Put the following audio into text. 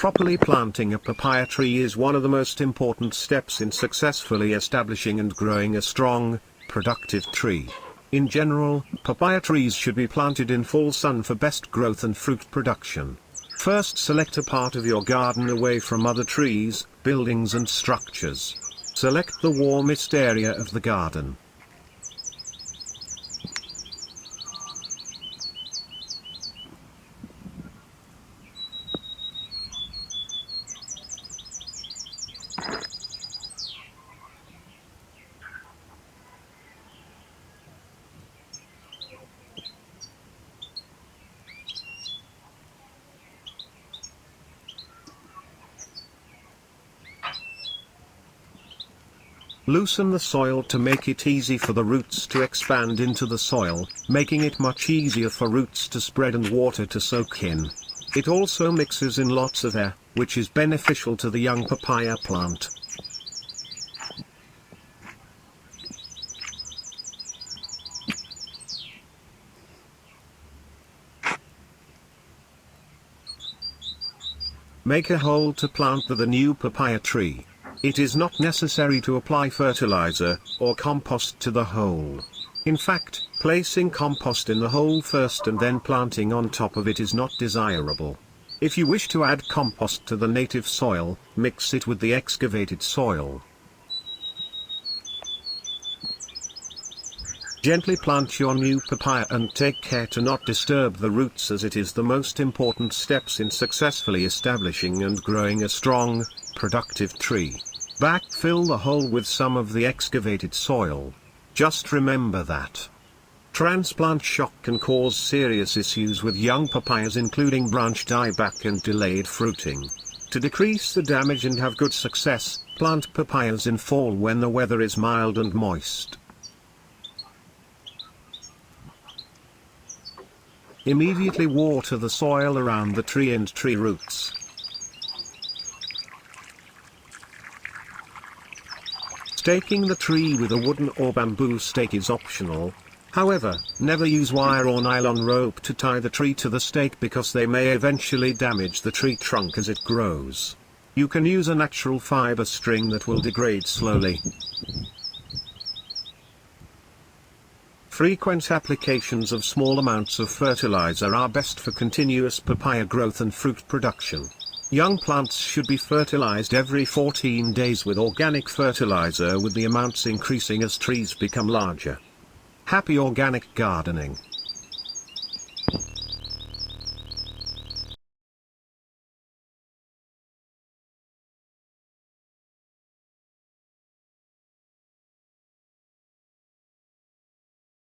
Properly planting a papaya tree is one of the most important steps in successfully establishing and growing a strong, productive tree. In general, papaya trees should be planted in full sun for best growth and fruit production. First, select a part of your garden away from other trees, buildings and structures. Select the warmest area of the garden. Loosen the soil to make it easy for the roots to expand into the soil, making it much easier for roots to spread and water to soak in. It also mixes in lots of air, which is beneficial to the young papaya plant. Make a hole to plant the new papaya tree. It is not necessary to apply fertilizer or compost to the hole. In fact, placing compost in the hole first and then planting on top of it is not desirable. If you wish to add compost to the native soil, mix it with the excavated soil. Gently plant your new papaya and take care to not disturb the roots, as it is the most important steps in successfully establishing and growing a strong, productive tree. Backfill the hole with some of the excavated soil. Just remember that transplant shock can cause serious issues with young papayas, including branch dieback and delayed fruiting. To decrease the damage and have good success, plant papayas in fall when the weather is mild and moist. Immediately water the soil around the tree and tree roots. Staking the tree with a wooden or bamboo stake is optional. However, never use wire or nylon rope to tie the tree to the stake, because they may eventually damage the tree trunk as it grows. You can use a natural fiber string that will degrade slowly. Frequent applications of small amounts of fertilizer are best for continuous papaya growth and fruit production. Young plants should be fertilized every 14 days with organic fertilizer, with the amounts increasing as trees become larger. Happy organic gardening!